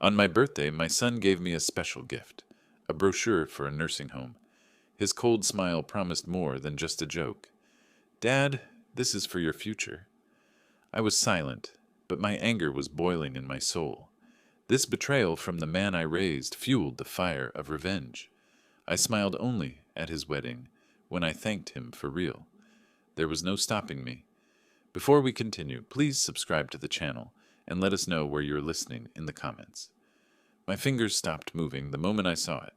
On my birthday, my son gave me a special gift, a brochure for a nursing home. His cold smile promised more than just a joke. Dad, this is for your future. I was silent, but my anger was boiling in my soul. This betrayal from the man I raised fueled the fire of revenge. I smiled only at his wedding, when I thanked him for real. There was no stopping me. Before we continue, please subscribe to the channel and let us know where you're listening in the comments. My fingers stopped moving the moment I saw it.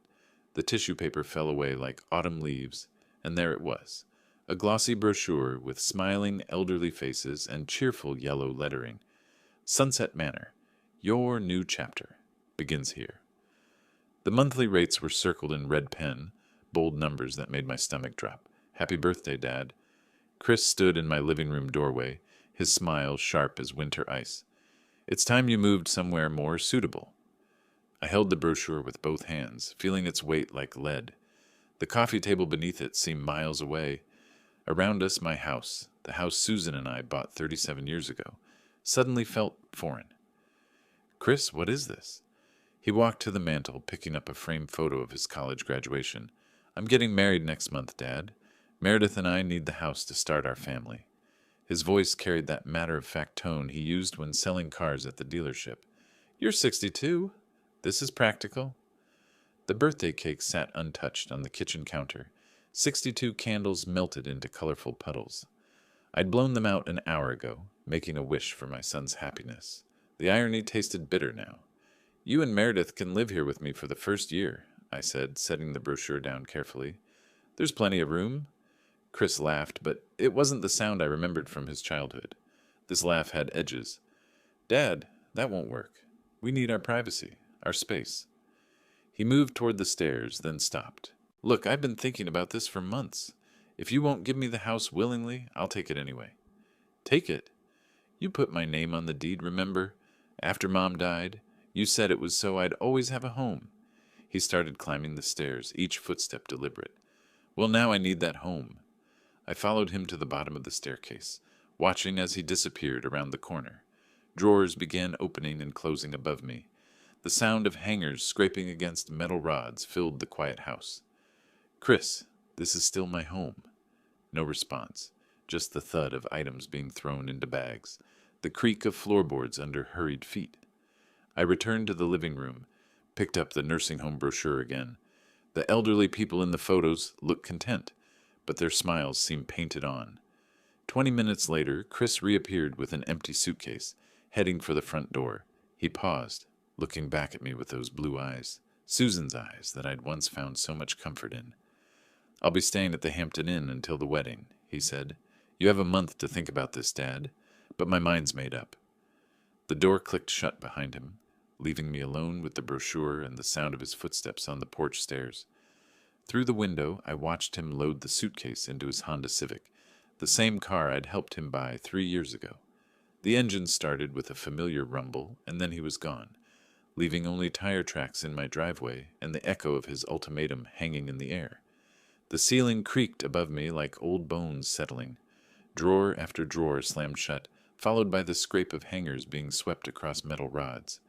The tissue paper fell away like autumn leaves, and there it was, a glossy brochure with smiling elderly faces and cheerful yellow lettering. Sunset Manor, your new chapter, begins here. The monthly rates were circled in red pen, bold numbers that made my stomach drop. Happy birthday, Dad. Chris stood in my living room doorway, his smile sharp as winter ice. It's time you moved somewhere more suitable. I held the brochure with both hands, feeling its weight like lead. The coffee table beneath it seemed miles away. Around us, my house, the house Susan and I bought 37 years ago, suddenly felt foreign. Chris, what is this? He walked to the mantel, picking up a framed photo of his college graduation. I'm getting married next month, Dad. Meredith and I need the house to start our family. His voice carried that matter-of-fact tone he used when selling cars at the dealership. You're 62. This is practical. The birthday cake sat untouched on the kitchen counter. 62 candles melted into colorful puddles. I'd blown them out an hour ago, making a wish for my son's happiness. The irony tasted bitter now. You and Meredith can live here with me for the first year, I said, setting the brochure down carefully. There's plenty of room. Chris laughed, but it wasn't the sound I remembered from his childhood. This laugh had edges. Dad, that won't work. We need our privacy, our space. He moved toward the stairs, then stopped. Look, I've been thinking about this for months. If you won't give me the house willingly, I'll take it anyway. Take it? You put my name on the deed, remember? After Mom died, you said it was so I'd always have a home. He started climbing the stairs, each footstep deliberate. Well, now I need that home. I followed him to the bottom of the staircase, watching as he disappeared around the corner. Drawers began opening and closing above me. The sound of hangers scraping against metal rods filled the quiet house. Chris, this is still my home. No response, just the thud of items being thrown into bags, the creak of floorboards under hurried feet. I returned to the living room, picked up the nursing home brochure again. The elderly people in the photos looked content, but their smiles seemed painted on. 20 minutes later, Chris reappeared with an empty suitcase, heading for the front door. He paused, looking back at me with those blue eyes, Susan's eyes that I'd once found so much comfort in. I'll be staying at the Hampton Inn until the wedding, he said. You have a month to think about this, Dad, but my mind's made up. The door clicked shut behind him, leaving me alone with the brochure and the sound of his footsteps on the porch stairs. Through the window, I watched him load the suitcase into his Honda Civic, the same car I'd helped him buy 3 years ago. The engine started with a familiar rumble, and then he was gone, leaving only tire tracks in my driveway and the echo of his ultimatum hanging in the air. The ceiling creaked above me like old bones settling. Drawer after drawer slammed shut, followed by the scrape of hangers being swept across metal rods.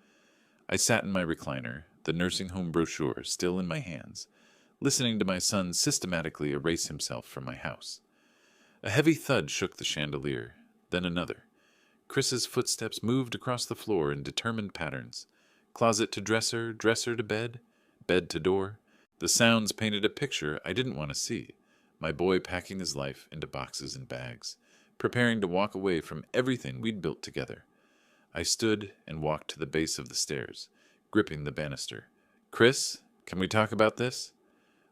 I sat in my recliner, the nursing home brochure still in my hands, listening to my son systematically erase himself from my house. A heavy thud shook the chandelier, then another. Chris's footsteps moved across the floor in determined patterns. Closet to dresser, dresser to bed, bed to door. The sounds painted a picture I didn't want to see. My boy packing his life into boxes and bags, preparing to walk away from everything we'd built together. I stood and walked to the base of the stairs, gripping the banister. Chris, can we talk about this?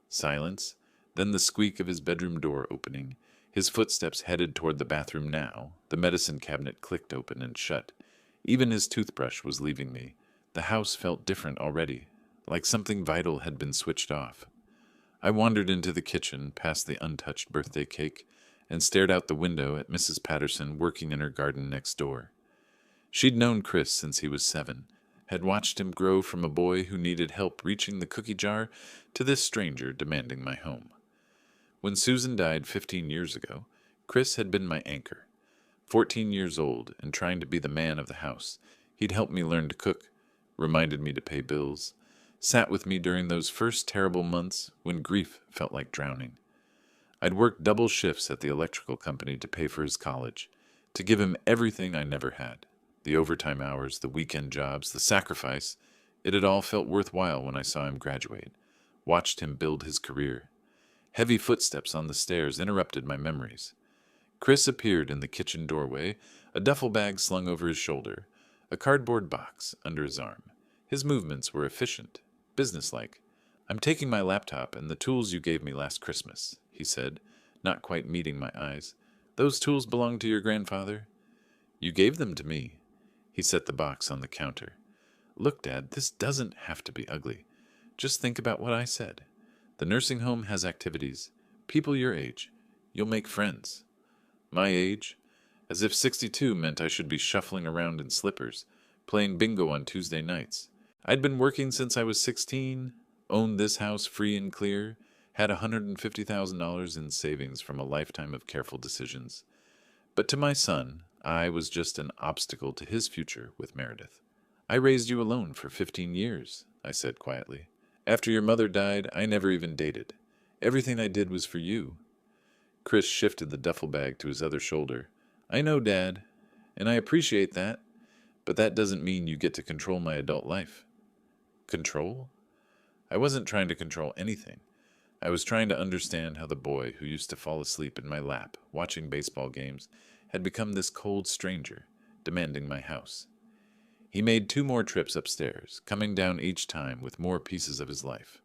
Silence, then the squeak of his bedroom door opening. His footsteps headed toward the bathroom now. The medicine cabinet clicked open and shut. Even his toothbrush was leaving me. The house felt different already, like something vital had been switched off. I wandered into the kitchen, past the untouched birthday cake, and stared out the window at Mrs. Patterson working in her garden next door. She'd known Chris since he was 7, had watched him grow from a boy who needed help reaching the cookie jar to this stranger demanding my home. When Susan died 15 years ago, Chris had been my anchor. 14 years old and trying to be the man of the house, he'd helped me learn to cook, reminded me to pay bills, sat with me during those first terrible months when grief felt like drowning. I'd worked double shifts at the electrical company to pay for his college, to give him everything I never had. The overtime hours, the weekend jobs, the sacrifice, it had all felt worthwhile when I saw him graduate, watched him build his career. Heavy footsteps on the stairs interrupted my memories. Chris appeared in the kitchen doorway, a duffel bag slung over his shoulder, a cardboard box under his arm. His movements were efficient, businesslike. "I'm taking my laptop and the tools you gave me last Christmas," he said, not quite meeting my eyes. "Those tools belong to your grandfather?" "You gave them to me." He set the box on the counter. "Look, Dad, this doesn't have to be ugly. Just think about what I said. The nursing home has activities. People your age. You'll make friends." My age? As if 62 meant I should be shuffling around in slippers, playing bingo on Tuesday nights. I'd been working since I was 16, owned this house free and clear, had $150,000 in savings from a lifetime of careful decisions. But to my son, I was just an obstacle to his future with Meredith. "I raised you alone for 15 years, I said quietly. "After your mother died, I never even dated. Everything I did was for you." Chris shifted the duffel bag to his other shoulder. "I know, Dad, and I appreciate that, but that doesn't mean you get to control my adult life." Control? I wasn't trying to control anything. I was trying to understand how the boy who used to fall asleep in my lap watching baseball games had become this cold stranger, demanding my house. He made 2 more trips upstairs, coming down each time with more pieces of his life.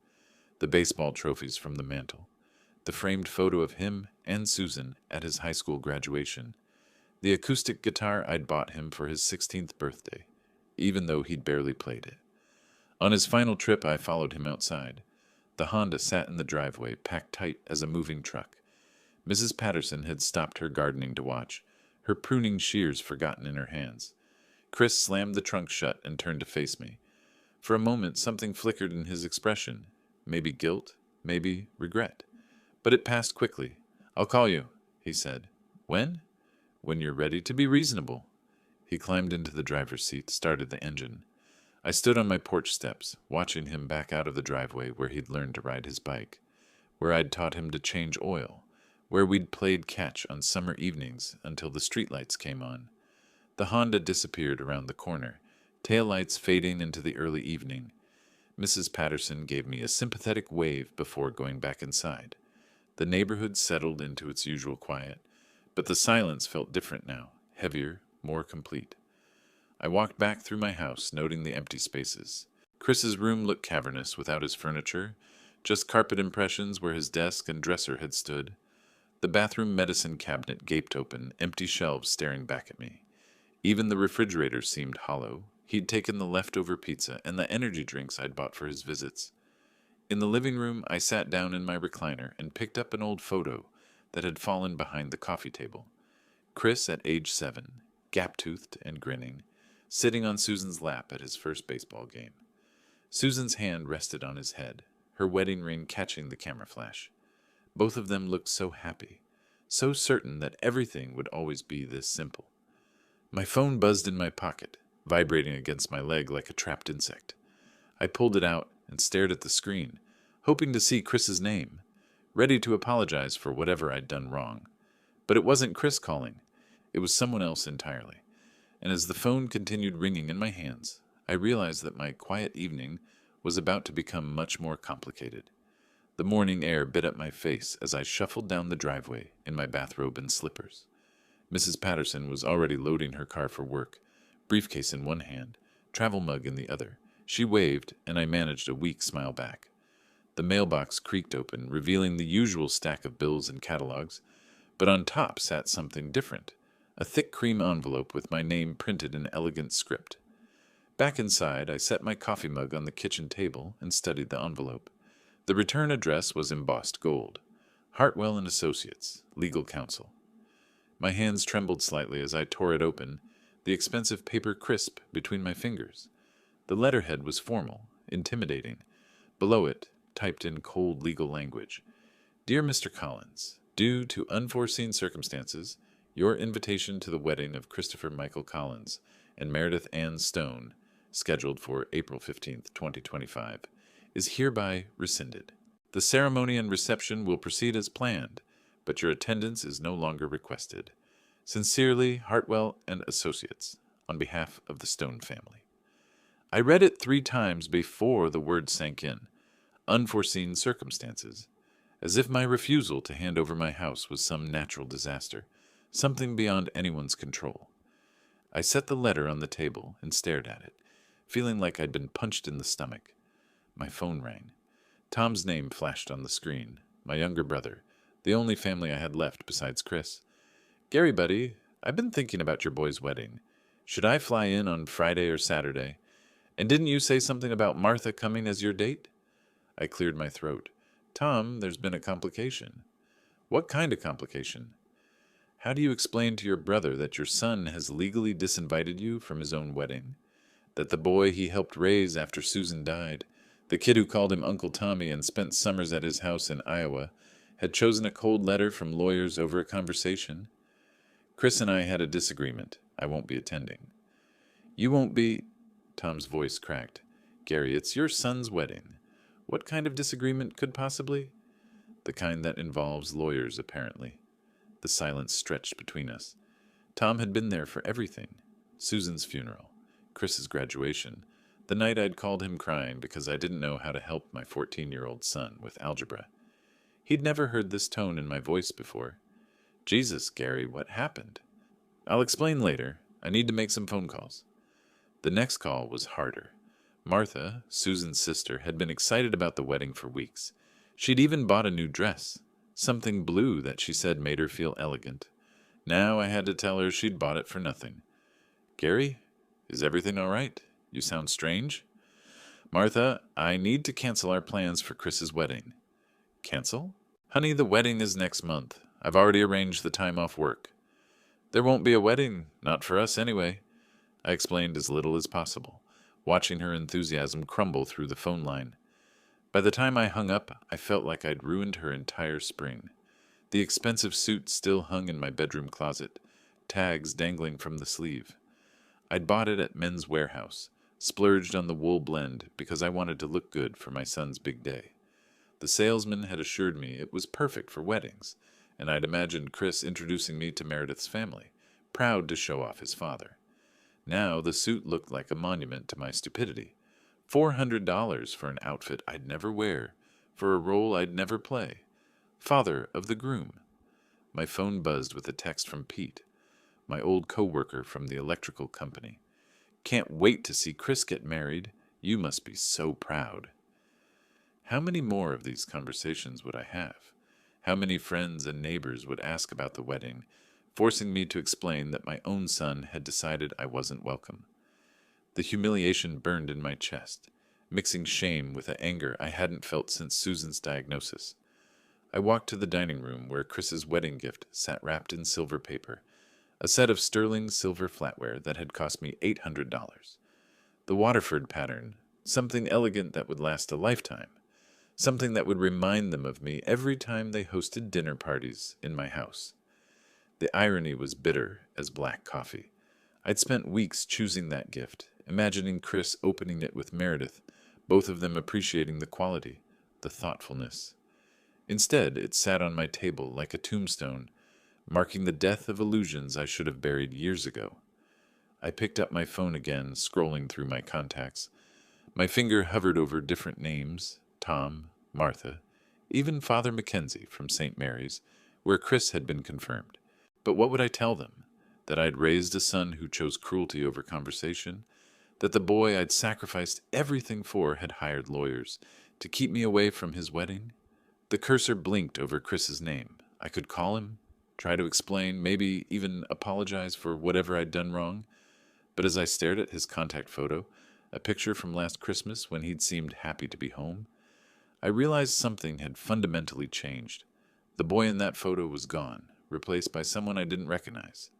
The baseball trophies from the mantel, the framed photo of him and Susan at his high school graduation, the acoustic guitar I'd bought him for his 16th birthday, even though he'd barely played it. On his final trip, I followed him outside. The Honda sat in the driveway, packed tight as a moving truck. Mrs. Patterson had stopped her gardening to watch, her pruning shears forgotten in her hands. Chris slammed the trunk shut and turned to face me. For a moment, something flickered in his expression. Maybe guilt, maybe regret. But it passed quickly. "I'll call you," he said. "When?" "When you're ready to be reasonable." He climbed into the driver's seat, started the engine. I stood on my porch steps, watching him back out of the driveway where he'd learned to ride his bike, where I'd taught him to change oil, where we'd played catch on summer evenings until the streetlights came on. The Honda disappeared around the corner, taillights fading into the early evening. Mrs. Patterson gave me a sympathetic wave before going back inside. The neighborhood settled into its usual quiet, but the silence felt different now, heavier, more complete. I walked back through my house, noting the empty spaces. Chris's room looked cavernous without his furniture, just carpet impressions where his desk and dresser had stood. The bathroom medicine cabinet gaped open, empty shelves staring back at me. Even the refrigerator seemed hollow. He'd taken the leftover pizza and the energy drinks I'd bought for his visits. In the living room, I sat down in my recliner and picked up an old photo that had fallen behind the coffee table. Chris at age 7, gap-toothed and grinning, sitting on Susan's lap at his first baseball game. Susan's hand rested on his head, her wedding ring catching the camera flash. Both of them looked so happy, so certain that everything would always be this simple. My phone buzzed in my pocket, vibrating against my leg like a trapped insect. I pulled it out and stared at the screen, hoping to see Chris's name, ready to apologize for whatever I'd done wrong. But it wasn't Chris calling. It was someone else entirely. And as the phone continued ringing in my hands, I realized that my quiet evening was about to become much more complicated. The morning air bit at my face as I shuffled down the driveway in my bathrobe and slippers. Mrs. Patterson was already loading her car for work, briefcase in one hand, travel mug in the other. She waved, and I managed a weak smile back. The mailbox creaked open, revealing the usual stack of bills and catalogs, but on top sat something different, a thick cream envelope with my name printed in elegant script. Back inside, I set my coffee mug on the kitchen table and studied the envelope. The return address was embossed gold. Hartwell and Associates, Legal Counsel. My hands trembled slightly as I tore it open, the expensive paper crisp between my fingers. The letterhead was formal, intimidating. Below it, typed in cold legal language, "Dear Mr. Collins, due to unforeseen circumstances, your invitation to the wedding of Christopher Michael Collins and Meredith Ann Stone, scheduled for April 15th, 2025, is hereby rescinded. The ceremony and reception will proceed as planned, but your attendance is no longer requested. Sincerely, Hartwell and Associates, on behalf of the Stone family. I read it 3 times before the word sank in. Unforeseen circumstances. As if my refusal to hand over my house was some natural disaster, something beyond anyone's control. I set the letter on the table and stared at it, feeling like I'd been punched in the stomach. My phone rang. Tom's name flashed on the screen, my younger brother, the only family I had left besides Chris. "Gary, buddy, I've been thinking about your boy's wedding. Should I fly in on Friday or Saturday? And didn't you say something about Martha coming as your date?" I cleared my throat. "Tom, there's been a complication." "What kind of complication?" "How do you explain to your brother that your son has legally disinvited you from his own wedding? That the boy he helped raise after Susan died, the kid who called him Uncle Tommy and spent summers at his house in Iowa, had chosen a cold letter from lawyers over a conversation? Chris and I had a disagreement. I won't be attending." "You won't be—" Tom's voice cracked. "Gary, it's your son's wedding. What kind of disagreement could possibly—" "The kind that involves lawyers, apparently." The silence stretched between us. Tom had been there for everything. Susan's funeral, Chris's graduation, the night I'd called him crying because I didn't know how to help my 14-year-old son with algebra. He'd never heard this tone in my voice before. "Jesus, Gary, what happened?" "I'll explain later. I need to make some phone calls." The next call was harder. Martha, Susan's sister, had been excited about the wedding for weeks. She'd even bought a new dress, something blue that she said made her feel elegant. Now I had to tell her she'd bought it for nothing. "Gary, is everything all right? You sound strange." "Martha, I need to cancel our plans for Chris's wedding." "Cancel?" "Honey, the wedding is next month. I've already arranged the time off work." "There won't be a wedding, not for us anyway." I explained as little as possible, watching her enthusiasm crumble through the phone line. By the time I hung up, I felt like I'd ruined her entire spring. The expensive suit still hung in my bedroom closet, tags dangling from the sleeve. I'd bought it at Men's Warehouse, splurged on the wool blend because I wanted to look good for my son's big day. The salesman had assured me it was perfect for weddings, and I'd imagined Chris introducing me to Meredith's family, proud to show off his father. Now the suit looked like a monument to my stupidity. $400 for an outfit I'd never wear, for a role I'd never play. Father of the groom. My phone buzzed with a text from Pete, my old co-worker from the electrical company. "Can't wait to see Chris get married. You must be so proud." How many more of these conversations would I have? How many friends and neighbors would ask about the wedding, forcing me to explain that my own son had decided I wasn't welcome? The humiliation burned in my chest, mixing shame with the anger I hadn't felt since Susan's diagnosis. I walked to the dining room where Chris's wedding gift sat wrapped in silver paper, a set of sterling silver flatware that had cost me $800. The Waterford pattern, something elegant that would last a lifetime, something that would remind them of me every time they hosted dinner parties in my house. The irony was bitter as black coffee. I'd spent weeks choosing that gift, imagining Chris opening it with Meredith, both of them appreciating the quality, the thoughtfulness. Instead, it sat on my table like a tombstone, marking the death of illusions I should have buried years ago. I picked up my phone again, scrolling through my contacts. My finger hovered over different names, Tom, Martha, even Father Mackenzie from St. Mary's, where Chris had been confirmed. But what would I tell them? That I'd raised a son who chose cruelty over conversation? That the boy I'd sacrificed everything for had hired lawyers to keep me away from his wedding? The cursor blinked over Chris's name. I could call him, try to explain, maybe even apologize for whatever I'd done wrong. But as I stared at his contact photo, a picture from last Christmas when he'd seemed happy to be home, I realized something had fundamentally changed. The boy in that photo was gone, replaced by someone I didn't recognize.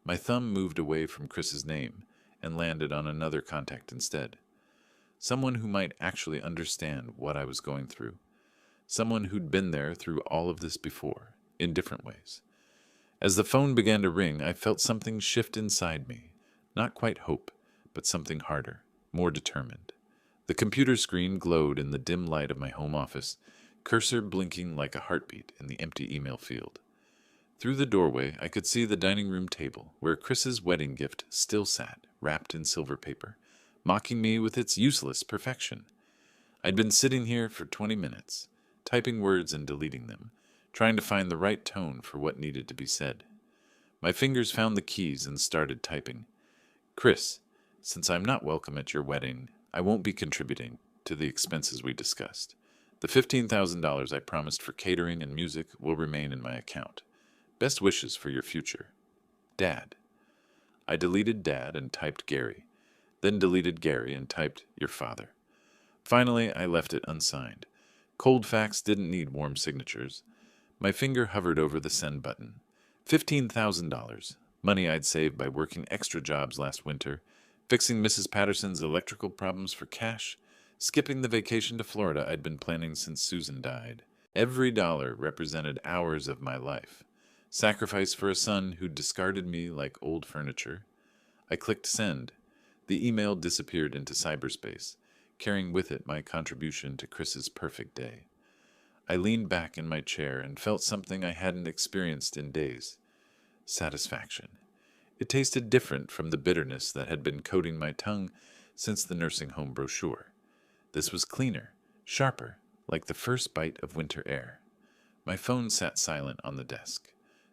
My thumb moved away from Chris's name and landed on another contact instead. Someone who might actually understand what I was going through. Someone who'd been there through all of this before, in different ways. As the phone began to ring, I felt something shift inside me. Not quite hope, but something harder. more determined. The computer screen glowed in the dim light of my home office, cursor blinking like a heartbeat in the empty email field. Through the doorway, I could see the dining room table, where Chris's wedding gift still sat, wrapped in silver paper, mocking me with its useless perfection. I'd been sitting here for 20 minutes, typing words and deleting them, trying to find the right tone for what needed to be said. My fingers found the keys and started typing. Chris, since I'm not welcome at your wedding, I won't be contributing to the expenses we discussed. The $15,000 I promised for catering and music will remain in my account. Best wishes for your future. Dad. I deleted Dad and typed Gary, then deleted Gary and typed your father. Finally, I left it unsigned. Cold facts didn't need warm signatures. My finger hovered over the send button. $15,000, money I'd saved by working extra jobs last winter, fixing Mrs. Patterson's electrical problems for cash, skipping the vacation to Florida I'd been planning since Susan died. Every dollar represented hours of my life. Sacrifice for a son who'd discarded me like old furniture. I clicked send. The email disappeared into cyberspace, carrying with it my contribution to Chris's perfect day. I leaned back in my chair and felt something I hadn't experienced in days. Satisfaction. It tasted different from the bitterness that had been coating my tongue since the nursing home brochure. This was cleaner, sharper, like the first bite of winter air. My phone sat silent on the desk.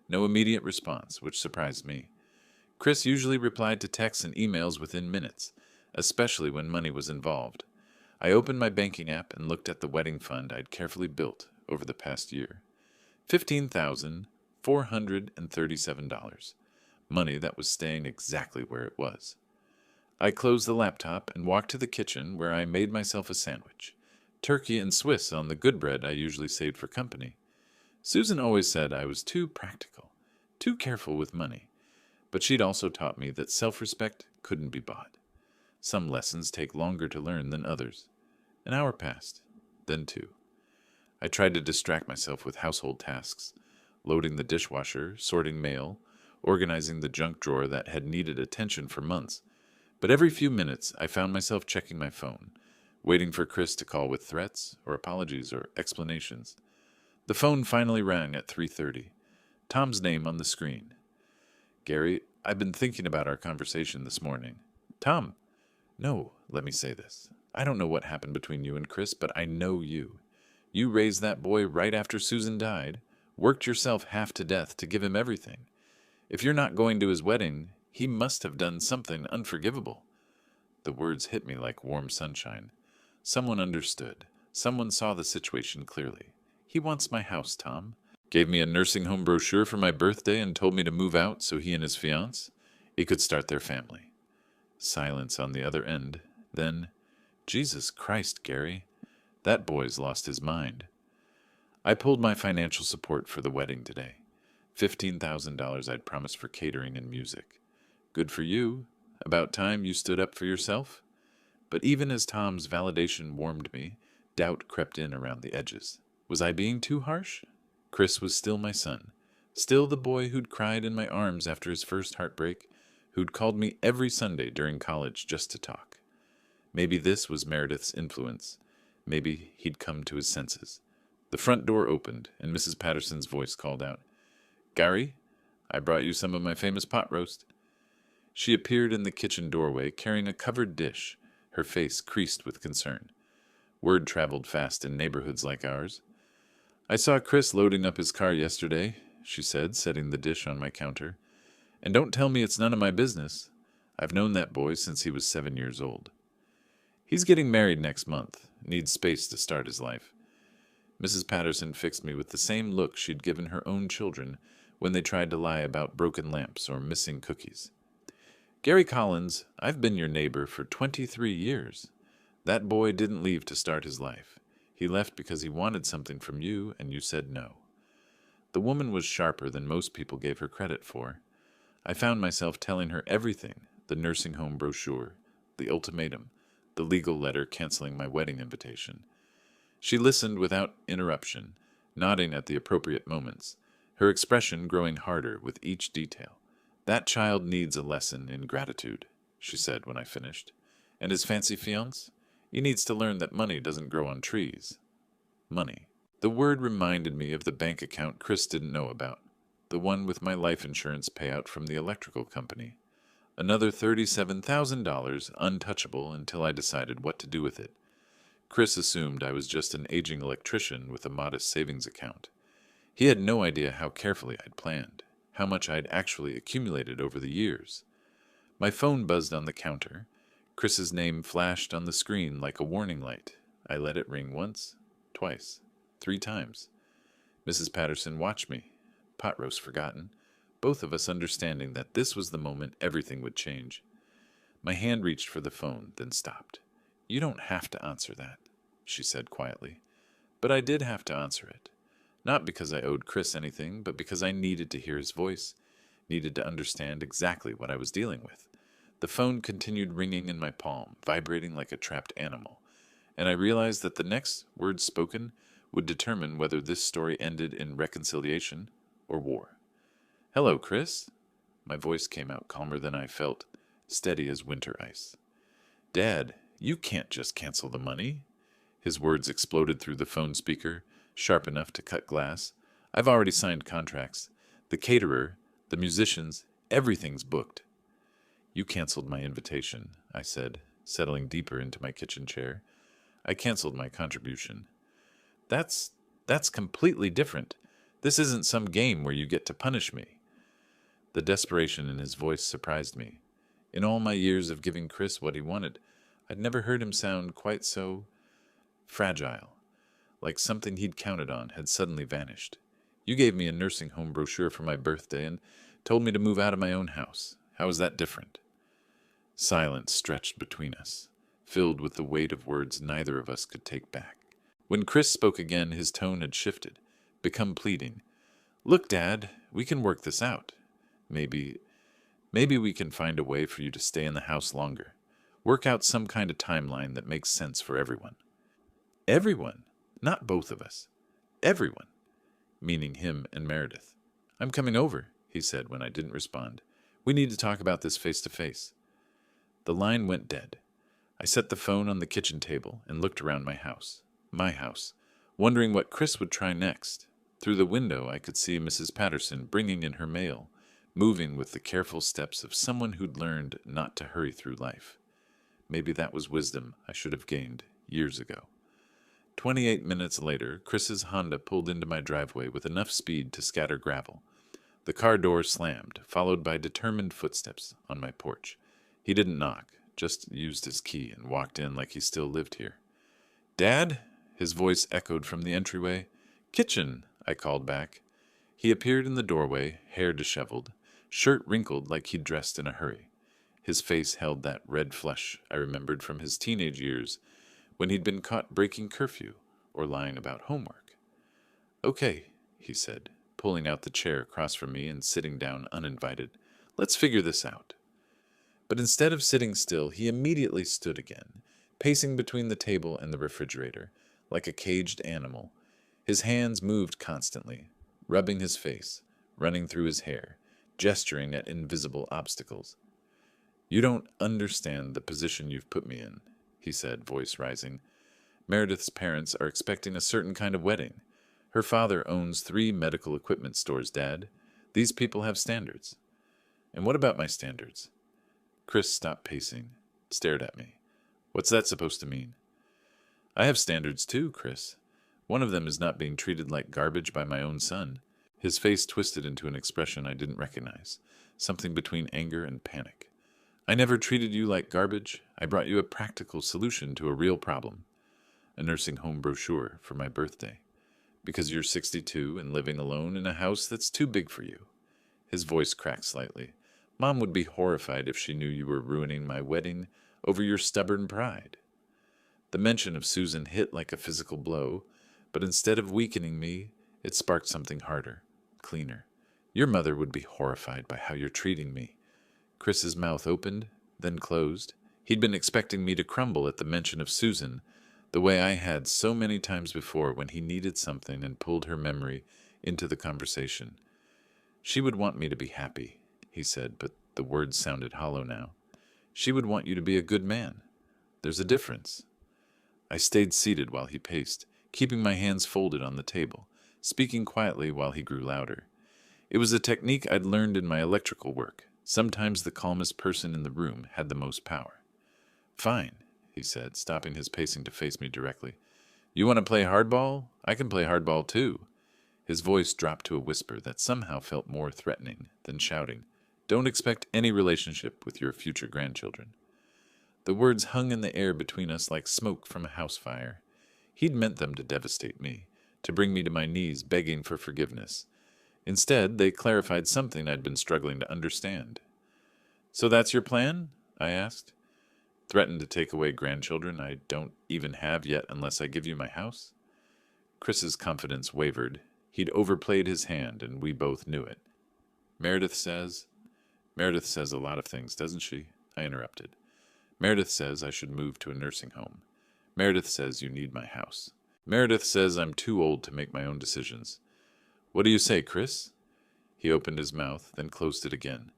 No immediate response, which surprised me. Chris usually replied to texts and emails within minutes, especially when money was involved. I opened my banking app and looked at the wedding fund I'd carefully built over the past year. $15,437. Money that was staying exactly where it was. I closed the laptop and walked to the kitchen where I made myself a sandwich. Turkey and Swiss on the good bread I usually saved for company. Susan always said I was too practical, too careful with money, but she'd also taught me that self-respect couldn't be bought. Some lessons take longer to learn than others. An hour passed, then two. I tried to distract myself with household tasks, loading the dishwasher, sorting mail, organizing the junk drawer that had needed attention for months. But every few minutes, I found myself checking my phone, waiting for Chris to call with threats or apologies or explanations. The phone finally rang at 3:30. Tom's name on the screen. Gary, I've been thinking about our conversation this morning. Tom. No, let me say this. I don't know what happened between you and Chris, but I know you. You raised that boy right after Susan died, worked yourself half to death to give him everything. If you're not going to his wedding, he must have done something unforgivable. The words hit me like warm sunshine. Someone understood. Someone saw the situation clearly. He wants my house, Tom. Gave me a nursing home brochure for my birthday and told me to move out so he and his fiancée could start their family. Silence on the other end. Then, Jesus Christ, Gary, that boy's lost his mind. I pulled my financial support for the wedding today. $15,000 I'd promised for catering and music. Good for you. About time you stood up for yourself. But even as Tom's validation warmed me, doubt crept in around the edges. Was I being too harsh? Chris was still my son, still the boy who'd cried in my arms after his first heartbreak, who'd called me every Sunday during college just to talk. Maybe this was Meredith's influence. Maybe he'd come to his senses. The front door opened, and Mrs. Patterson's voice called out, Gary, I brought you some of my famous pot roast. She appeared in the kitchen doorway carrying a covered dish, her face creased with concern. Word traveled fast in neighborhoods like ours. I saw Chris loading up his car yesterday, she said, setting the dish on my counter. And don't tell me it's none of my business. I've known that boy since he was 7 years old. He's getting married next month, needs space to start his life. Mrs. Patterson fixed me with the same look she'd given her own children when they tried to lie about broken lamps or missing cookies. Gary Collins, I've been your neighbor for 23 years. That boy didn't leave to start his life. He left because he wanted something from you, and you said no. The woman was sharper than most people gave her credit for. I found myself telling her everything, the nursing home brochure, the ultimatum, the legal letter canceling my wedding invitation. She listened without interruption, nodding at the appropriate moments, her expression growing harder with each detail. That child needs a lesson in gratitude, she said when I finished. And his fancy fiance? He needs to learn that money doesn't grow on trees. Money. The word reminded me of the bank account Chris didn't know about. The one with my life insurance payout from the electrical company. Another $37,000 untouchable until I decided what to do with it. Chris assumed I was just an aging electrician with a modest savings account. He had no idea how carefully I'd planned, how much I'd actually accumulated over the years. My phone buzzed on the counter. Chris's name flashed on the screen like a warning light. I let it ring once, twice, 3 times. Mrs. Patterson watched me, pot roast forgotten, both of us understanding that this was the moment everything would change. My hand reached for the phone, then stopped. "You don't have to answer that," she said quietly. But I did have to answer it. Not because I owed Chris anything, but because I needed to hear his voice, needed to understand exactly what I was dealing with. The phone continued ringing in my palm, vibrating like a trapped animal, and I realized that the next words spoken would determine whether this story ended in reconciliation or war. "Hello, Chris." My voice came out calmer than I felt, steady as winter ice. "Dad, you can't just cancel the money." His words exploded through the phone speaker, sharp enough to cut glass. "I've already signed contracts. The caterer, the musicians, everything's booked." "You canceled my invitation," I said, settling deeper into my kitchen chair. "I canceled my contribution." That's completely different. This isn't some game where you get to punish me." The desperation in his voice surprised me. In all my years of giving Chris what he wanted, I'd never heard him sound quite so fragile, like something he'd counted on had suddenly vanished. "You gave me a nursing home brochure for my birthday and told me to move out of my own house. How is that different?" Silence stretched between us, filled with the weight of words neither of us could take back. When Chris spoke again, his tone had shifted, become pleading. "Look, Dad, we can work this out. Maybe we can find a way for you to stay in the house longer. Work out some kind of timeline that makes sense for everyone." Everyone, not both of us. Everyone, meaning him and Meredith. "I'm coming over," he said when I didn't respond. "We need to talk about this face to face." The line went dead. I set the phone on the kitchen table and looked around my house, wondering what Chris would try next. Through the window, I could see Mrs. Patterson bringing in her mail, moving with the careful steps of someone who'd learned not to hurry through life. Maybe that was wisdom I should have gained years ago. 28 minutes later, Chris's Honda pulled into my driveway with enough speed to scatter gravel. The car door slammed, followed by determined footsteps on my porch. He didn't knock, just used his key and walked in like he still lived here. "Dad?" His voice echoed from the entryway. "Kitchen," I called back. He appeared in the doorway, hair disheveled, shirt wrinkled like he'd dressed in a hurry. His face held that red flush I remembered from his teenage years, when he'd been caught breaking curfew or lying about homework. "Okay," he said, pulling out the chair across from me and sitting down uninvited. "Let's figure this out." But instead of sitting still, he immediately stood again, pacing between the table and the refrigerator, like a caged animal. His hands moved constantly, rubbing his face, running through his hair, gesturing at invisible obstacles. "You don't understand the position you've put me in," he said, voice rising. "Meredith's parents are expecting a certain kind of wedding. Her father owns 3 medical equipment stores, Dad. These people have standards." "And what about my standards?" Chris stopped pacing, stared at me. "What's that supposed to mean?" "I have standards too, Chris. One of them is not being treated like garbage by my own son." His face twisted into an expression I didn't recognize, something between anger and panic. "I never treated you like garbage. I brought you a practical solution to a real problem. A nursing home brochure for my birthday. Because you're 62 and living alone in a house that's too big for you." His voice cracked slightly. "Mom would be horrified if she knew you were ruining my wedding over your stubborn pride." The mention of Susan hit like a physical blow, but instead of weakening me, it sparked something harder, cleaner. "Your mother would be horrified by how you're treating me." Chris's mouth opened, then closed. He'd been expecting me to crumble at the mention of Susan, the way I had so many times before when he needed something and pulled her memory into the conversation. "She would want me to be happy," he said, but the words sounded hollow now. "She would want you to be a good man, There's a difference. I stayed seated while he paced, keeping my hands folded on the table, speaking quietly while he grew louder. It was a technique I'd learned in my electrical work. Sometimes the calmest person in the room had the most power. Fine, he said, stopping his pacing to face me directly. You want to play hardball? I can play hardball too. His voice dropped to a whisper that somehow felt more threatening than shouting. Don't expect any relationship with your future grandchildren. The words hung in the air between us like smoke from a house fire. He'd meant them to devastate me, to bring me to my knees begging for forgiveness. Instead, they clarified something I'd been struggling to understand. So that's your plan? I asked. Threaten to take away grandchildren I don't even have yet unless I give you my house? Chris's confidence wavered. He'd overplayed his hand, and we both knew it. Meredith says a lot of things, doesn't she? I interrupted. Meredith says I should move to a nursing home. Meredith says you need my house. Meredith says I'm too old to make my own decisions. What do you say, Chris? He opened his mouth, then closed it again.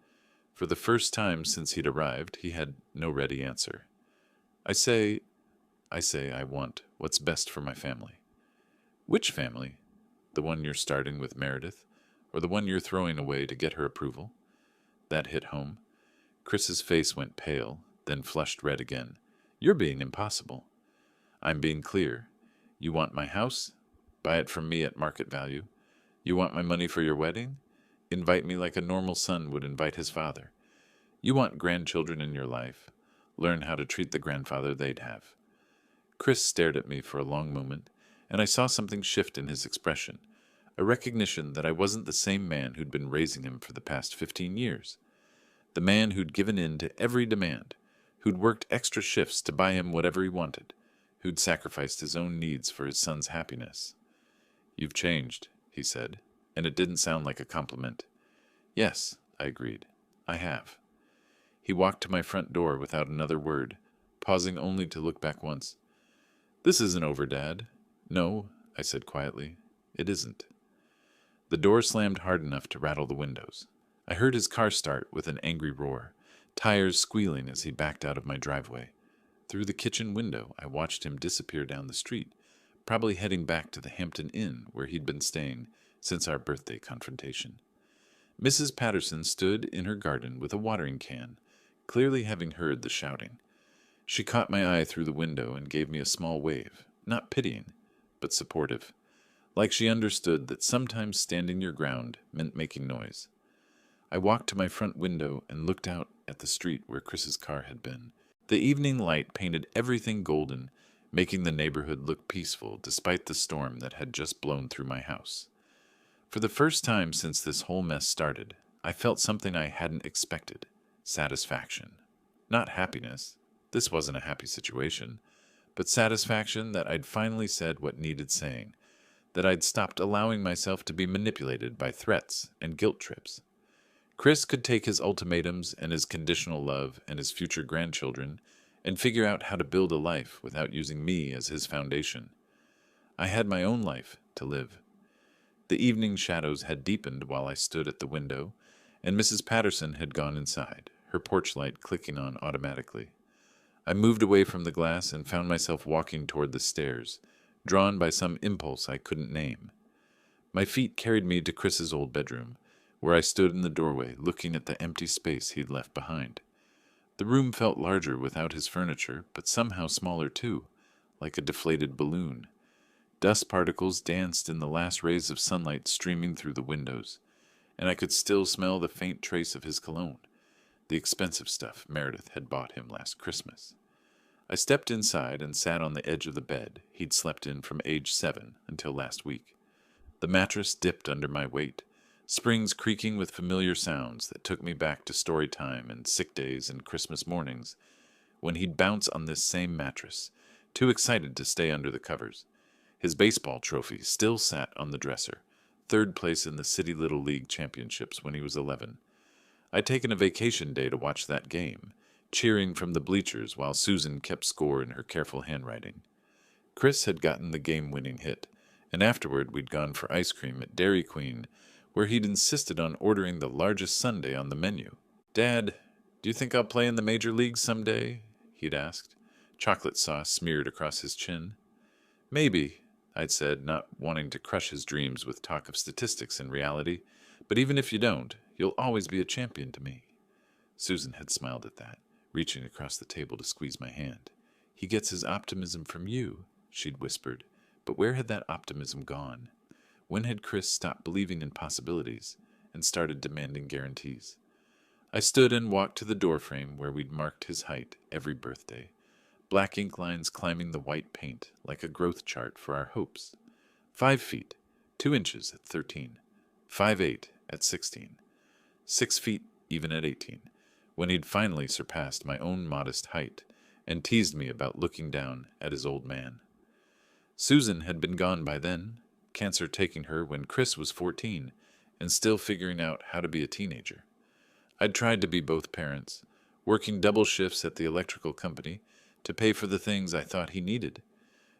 For the first time since he'd arrived, he had no ready answer. I say I want what's best for my family. Which family? The one you're starting with Meredith, or the one you're throwing away to get her approval? That hit home. Chris's face went pale, then flushed red again. You're being impossible. I'm being clear. You want my house? Buy it from me at market value. You want my money for your wedding? Invite me like a normal son would invite his father. You want grandchildren in your life? Learn how to treat the grandfather they'd have. Chris stared at me for a long moment, and I saw something shift in his expression, a recognition that I wasn't the same man who'd been raising him for the past 15 years. The man who'd given in to every demand, who'd worked extra shifts to buy him whatever he wanted, who'd sacrificed his own needs for his son's happiness. You've changed, he said, and it didn't sound like a compliment. Yes, I agreed. I have. He walked to my front door without another word, pausing only to look back once. This isn't over, Dad. No, I said quietly. It isn't. The door slammed hard enough to rattle the windows. I heard his car start with an angry roar, tires squealing as he backed out of my driveway. Through the kitchen window, I watched him disappear down the street, probably heading back to the Hampton Inn where he'd been staying since our birthday confrontation. Mrs. Patterson stood in her garden with a watering can, clearly having heard the shouting. She caught my eye through the window and gave me a small wave, not pitying, but supportive, like she understood that sometimes standing your ground meant making noise. I walked to my front window and looked out at the street where Chris's car had been. The evening light painted everything golden, making the neighborhood look peaceful despite the storm that had just blown through my house. For the first time since this whole mess started, I felt something I hadn't expected. Satisfaction. Not happiness. This wasn't a happy situation. But satisfaction that I'd finally said what needed saying, that I'd stopped allowing myself to be manipulated by threats and guilt trips. Chris could take his ultimatums and his conditional love and his future grandchildren and figure out how to build a life without using me as his foundation. I had my own life to live. The evening shadows had deepened while I stood at the window, and Mrs. Patterson had gone inside, her porch light clicking on automatically. I moved away from the glass and found myself walking toward the stairs, drawn by some impulse I couldn't name. My feet carried me to Chris's old bedroom, where I stood in the doorway looking at the empty space he'd left behind. The room felt larger without his furniture, but somehow smaller too, like a deflated balloon. Dust particles danced in the last rays of sunlight streaming through the windows, and I could still smell the faint trace of his cologne, the expensive stuff Meredith had bought him last Christmas. I stepped inside and sat on the edge of the bed he'd slept in from age 7 until last week. The mattress dipped under my weight, springs creaking with familiar sounds that took me back to story time and sick days and Christmas mornings, when he'd bounce on this same mattress, too excited to stay under the covers. His baseball trophy still sat on the dresser, 3rd place in the City Little League Championships when he was 11. I'd taken a vacation day to watch that game, cheering from the bleachers while Susan kept score in her careful handwriting. Chris had gotten the game-winning hit, and afterward we'd gone for ice cream at Dairy Queen, where he'd insisted on ordering the largest sundae on the menu. "Dad, do you think I'll play in the major leagues someday?" he'd asked. chocolate sauce smeared across his chin. Maybe, I'd said, not wanting to crush his dreams with talk of statistics and reality, but even if you don't, you'll always be a champion to me. Susan had smiled at that, reaching across the table to squeeze my hand. He gets his optimism from you, she'd whispered, but where had that optimism gone? When had Chris stopped believing in possibilities and started demanding guarantees? I stood and walked to the doorframe where we'd marked his height every birthday, black ink lines climbing the white paint like a growth chart for our hopes. 5 feet, 2 inches at 13, 5'8" at 16, 6 feet even at 18, when he'd finally surpassed my own modest height and teased me about looking down at his old man. Susan had been gone by then, cancer taking her when Chris was 14 and still figuring out how to be a teenager. I'd tried to be both parents, working double shifts at the electrical company to pay for the things I thought he needed: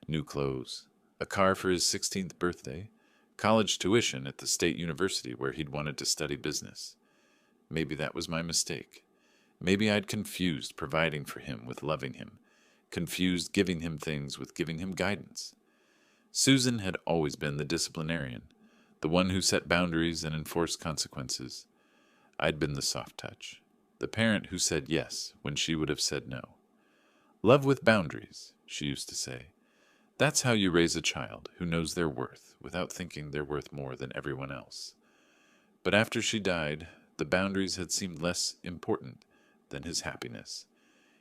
new clothes, a car for his 16th birthday, college tuition at the state university where he'd wanted to study business. Maybe that was my mistake. Maybe I'd confused providing for him with loving him, confused giving him things with giving him guidance. Susan had always been the disciplinarian, the one who set boundaries and enforced consequences. I'd been the soft touch, the parent who said yes when she would have said no. Love with boundaries, she used to say. That's how you raise a child who knows their worth without thinking they're worth more than everyone else. But after she died, the boundaries had seemed less important than his happiness.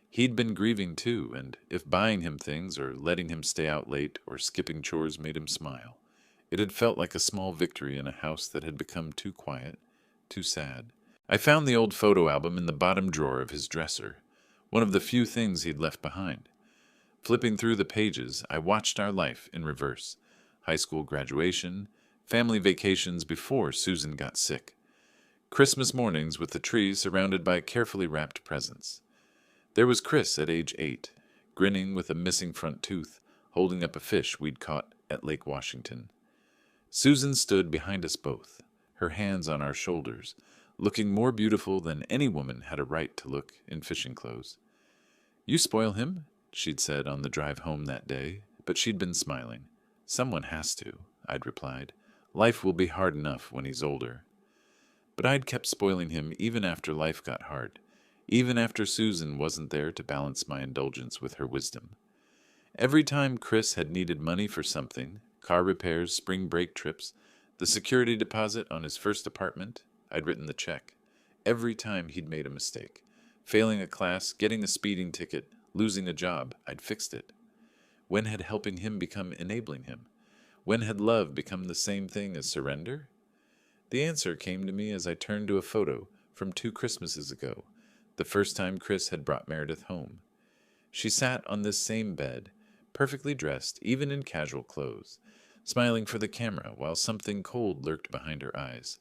He'd been grieving too, and if buying him things or letting him stay out late or skipping chores made him smile, it had felt like a small victory in a house that had become too quiet, too sad. I found the old photo album in the bottom drawer of his dresser, one of the few things he'd left behind. Flipping through the pages, I watched our life in reverse: high school graduation, family vacations before Susan got sick, Christmas mornings with the tree surrounded by carefully wrapped presents. There was Chris at age 8, grinning with a missing front tooth, holding up a fish we'd caught at Lake Washington. Susan stood behind us both, her hands on our shoulders, looking more beautiful than any woman had a right to look in fishing clothes. "You spoil him," she'd said on the drive home that day, but she'd been smiling. "Someone has to," I'd replied. "Life will be hard enough when he's older." But I'd kept spoiling him even after life got hard, even after Susan wasn't there to balance my indulgence with her wisdom. Every time Chris had needed money for something, car repairs, spring break trips, the security deposit on his first apartment, I'd written the check. Every time he'd made a mistake, failing a class, getting a speeding ticket, losing a job, I'd fixed it. When had helping him become enabling him? When had love become the same thing as surrender? The answer came to me as I turned to a photo from 2 Christmases ago, the first time Chris had brought Meredith home. She sat on this same bed, perfectly dressed, even in casual clothes, smiling for the camera while something cold lurked behind her eyes.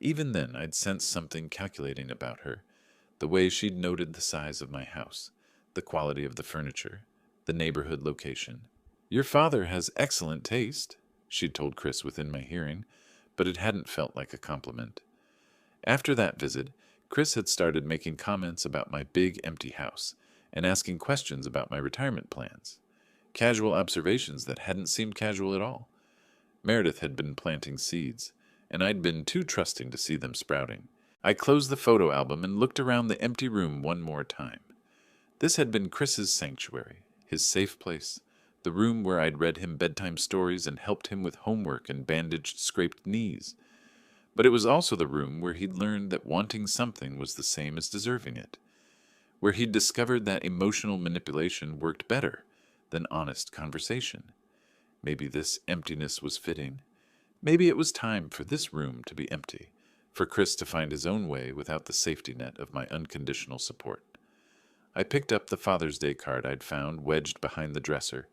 Even then I'd sensed something calculating about her, the way she'd noted the size of my house, the quality of the furniture, the neighborhood location. "Your father has excellent taste," she'd told Chris within my hearing, but it hadn't felt like a compliment. After that visit, Chris had started making comments about my big empty house and asking questions about my retirement plans. Casual observations that hadn't seemed casual at all. Meredith had been planting seeds, and I'd been too trusting to see them sprouting. I closed the photo album and looked around the empty room one more time. This had been Chris's sanctuary, his safe place, the room where I'd read him bedtime stories and helped him with homework and bandaged scraped knees. But it was also the room where he'd learned that wanting something was the same as deserving it, where he'd discovered that emotional manipulation worked better than honest conversation. Maybe this emptiness was fitting. Maybe it was time for this room to be empty, for Chris to find his own way without the safety net of my unconditional support. I picked up the Father's Day card I'd found wedged behind the dresser,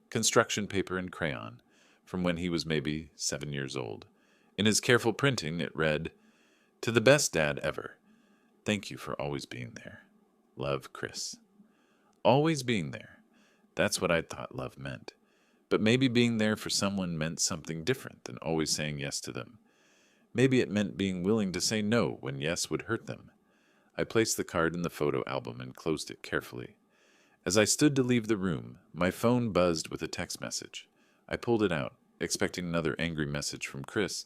construction paper and crayon, from when he was maybe 7 years old. In his careful printing, it read, "To the best dad ever. Thank you for always being there. Love, Chris." Always being there. That's what I'd thought love meant. But maybe being there for someone meant something different than always saying yes to them. Maybe it meant being willing to say no when yes would hurt them. I placed the card in the photo album and closed it carefully. As I stood to leave the room, my phone buzzed with a text message. I pulled it out, expecting another angry message from Chris,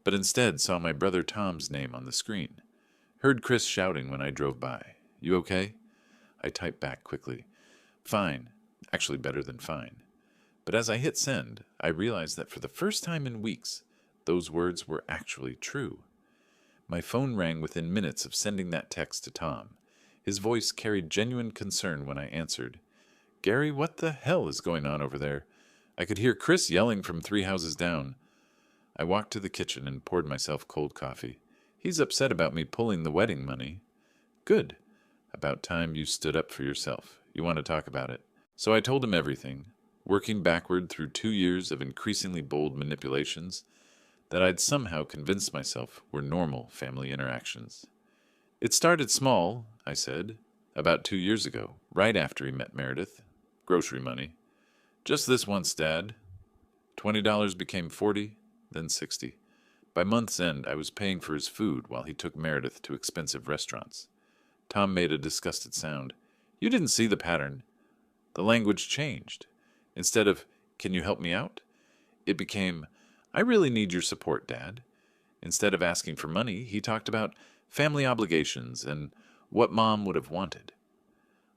but instead saw my brother Tom's name on the screen. Heard Chris shouting when I drove by. "You okay?" I typed back quickly. "Fine." Actually better than fine. But as I hit send, I realized that for the first time in weeks, those words were actually true. My phone rang within minutes of sending that text to Tom. His voice carried genuine concern when I answered. "Gary, what the hell is going on over there?" I could hear Chris yelling from 3 houses down. I walked to the kitchen and poured myself cold coffee. "He's upset about me pulling the wedding money." "Good. About time you stood up for yourself. You want to talk about it?" So I told him everything, working backward through 2 years of increasingly bold manipulations that I'd somehow convinced myself were normal family interactions. "It started small," I said, "about 2 years ago, right after he met Meredith. Grocery money. Just this once, Dad. $20 became 40, then 60. By month's end, I was paying for his food while he took Meredith to expensive restaurants." Tom made a disgusted sound. "You didn't see the pattern. The language changed. Instead of, 'Can you help me out?' it became, 'I really need your support, Dad.' Instead of asking for money, he talked about family obligations and what Mom would have wanted."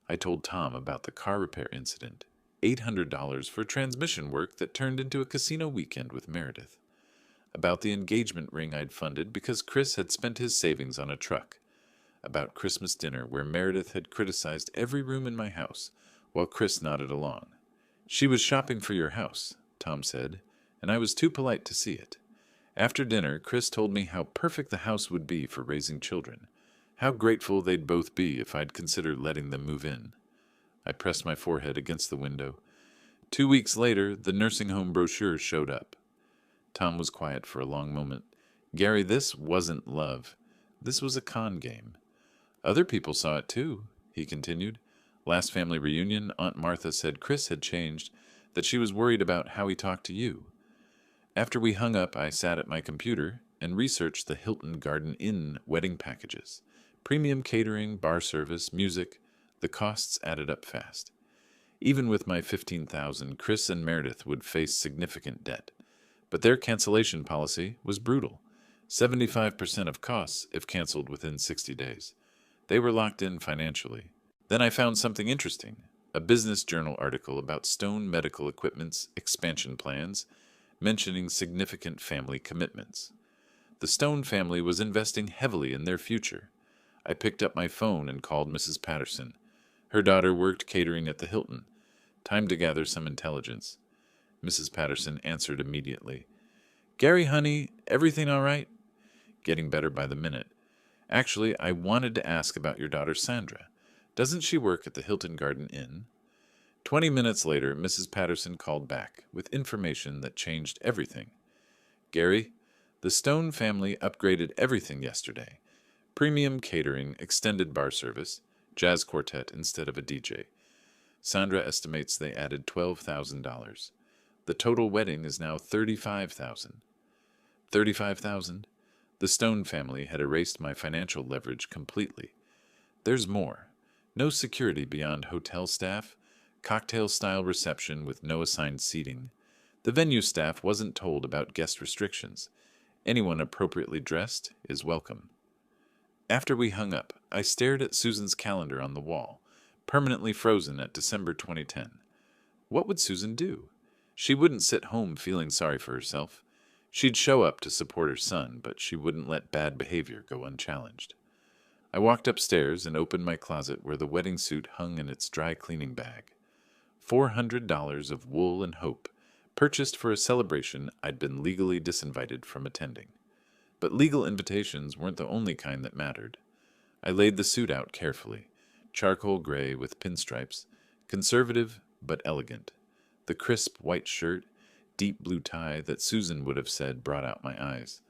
I told Tom about the car repair incident, $800 for transmission work that turned into a casino weekend with Meredith, about the engagement ring I'd funded because Chris had spent his savings on a truck, about Christmas dinner where Meredith had criticized every room in my house while Chris nodded along. "She was shopping for your house," Tom said, "and I was too polite to see it. After dinner, Chris told me how perfect the house would be for raising children, how grateful they'd both be if I'd consider letting them move in." I pressed my forehead against the window. 2 weeks later, the nursing home brochure showed up. Tom was quiet for a long moment. "Gary, this wasn't love. This was a con game." "Other people saw it too," he continued. "Last family reunion, Aunt Martha said Chris had changed, that she was worried about how he talked to you. After we hung up, I sat at my computer and researched the Hilton Garden Inn wedding packages. Premium catering, bar service, music. The costs added up fast. Even with my $15,000, Chris and Meredith would face significant debt. But their cancellation policy was brutal. 75% of costs if canceled within 60 days. They were locked in financially. Then I found something interesting, a Business Journal article about Stone Medical Equipment's expansion plans, mentioning significant family commitments. The Stone family was investing heavily in their future. I picked up my phone and called Mrs. Patterson. Her daughter worked catering at the Hilton. Time to gather some intelligence. Mrs. Patterson answered immediately. "Gary, honey, everything all right?" "Getting better by the minute. Actually, I wanted to ask about your daughter Sandra. Doesn't she work at the Hilton Garden Inn?" 20 minutes later, Mrs. Patterson called back with information that changed everything. "Gary, the Stone family upgraded everything yesterday. Premium catering, extended bar service, jazz quartet instead of a DJ. Sandra estimates they added $12,000. The total wedding is now $35,000. $35,000? The Stone family had erased my financial leverage completely. There's more. No security beyond hotel staff, cocktail-style reception with no assigned seating. The venue staff wasn't told about guest restrictions. Anyone appropriately dressed is welcome. After we hung up, I stared at Susan's calendar on the wall, permanently frozen at December 2010. What would Susan do? She wouldn't sit home feeling sorry for herself. She'd show up to support her son, but she wouldn't let bad behavior go unchallenged. I walked upstairs and opened my closet where the wedding suit hung in its dry cleaning bag. $400 of wool and hope, purchased for a celebration I'd been legally disinvited from attending. But legal invitations weren't the only kind that mattered. I laid the suit out carefully, charcoal gray with pinstripes, conservative but elegant. The crisp white shirt, deep blue tie that Susan would have said brought out my eyes.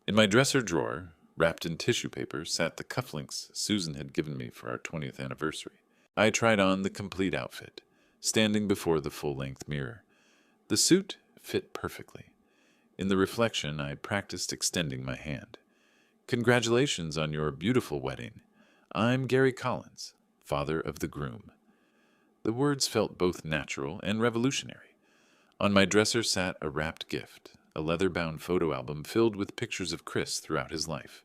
In my dresser drawer, wrapped in tissue paper, sat the cufflinks Susan had given me for our 20th anniversary. I tried on the complete outfit, standing before the full-length mirror. The suit fit perfectly. In the reflection, I practiced extending my hand. "Congratulations on your beautiful wedding. I'm Gary Collins, father of the groom." The words felt both natural and revolutionary. On my dresser sat a wrapped gift, a leather-bound photo album filled with pictures of Chris throughout his life.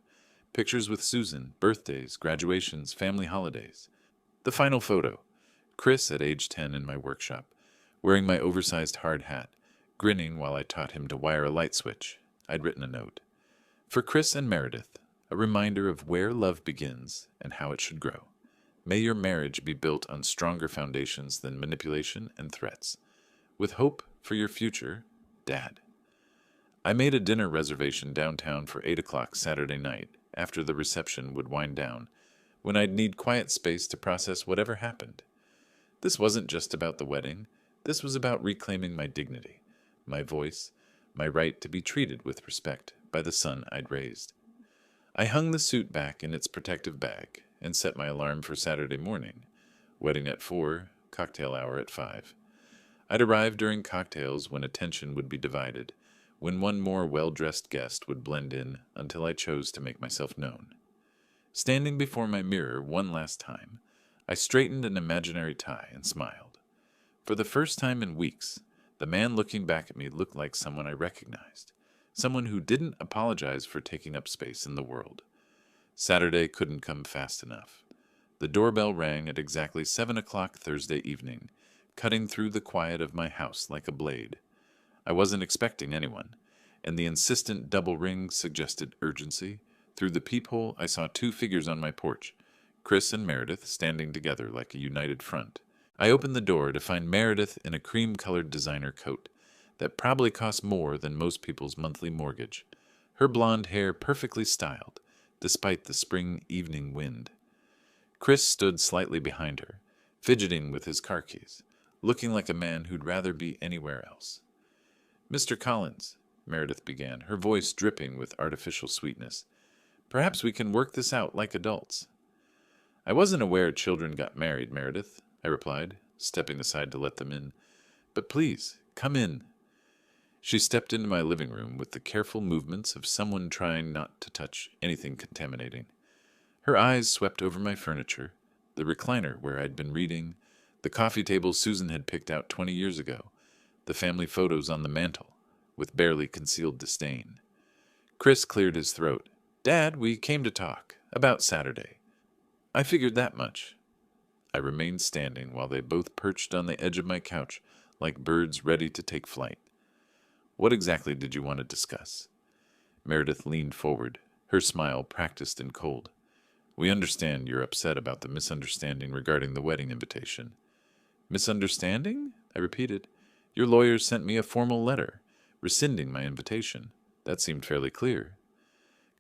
Pictures with Susan, birthdays, graduations, family holidays. The final photo, Chris at age 10 in my workshop, wearing my oversized hard hat, grinning while I taught him to wire a light switch. I'd written a note. For Chris and Meredith, a reminder of where love begins and how it should grow. May your marriage be built on stronger foundations than manipulation and threats. With hope for your future, Dad. I made a dinner reservation downtown for 8 o'clock Saturday night, after the reception would wind down, when I'd need quiet space to process whatever happened. This wasn't just about the wedding. This was about reclaiming my dignity, my voice, my right to be treated with respect by the son I'd raised. I hung the suit back in its protective bag and set my alarm for Saturday morning. Wedding at 4, cocktail hour at 5. I'd arrive during cocktails when attention would be divided, when one more well-dressed guest would blend in until I chose to make myself known. Standing before my mirror one last time, I straightened an imaginary tie and smiled. For the first time in weeks, the man looking back at me looked like someone I recognized, someone who didn't apologize for taking up space in the world. Saturday couldn't come fast enough. The doorbell rang at exactly 7 o'clock Thursday evening, cutting through the quiet of my house like a blade. I wasn't expecting anyone, and the insistent double ring suggested urgency. Through the peephole, I saw 2 figures on my porch, Chris and Meredith standing together like a united front. I opened the door to find Meredith in a cream-colored designer coat that probably cost more than most people's monthly mortgage, her blonde hair perfectly styled, despite the spring evening wind. Chris stood slightly behind her, fidgeting with his car keys, looking like a man who'd rather be anywhere else. "Mr. Collins," Meredith began, her voice dripping with artificial sweetness, "perhaps we can work this out like adults." "I wasn't aware children got married, Meredith," I replied, stepping aside to let them in. "But please, come in." She stepped into my living room with the careful movements of someone trying not to touch anything contaminating. Her eyes swept over my furniture, the recliner where I'd been reading, the coffee table Susan had picked out 20 years ago, the family photos on the mantel, with barely concealed disdain. Chris cleared his throat. "Dad, we came to talk. About Saturday." "I figured that much." I remained standing while they both perched on the edge of my couch like birds ready to take flight. "What exactly did you want to discuss?" Meredith leaned forward, her smile practiced and cold. "We understand you're upset about the misunderstanding regarding the wedding invitation." "Misunderstanding?" I repeated. "Your lawyers sent me a formal letter, rescinding my invitation. That seemed fairly clear."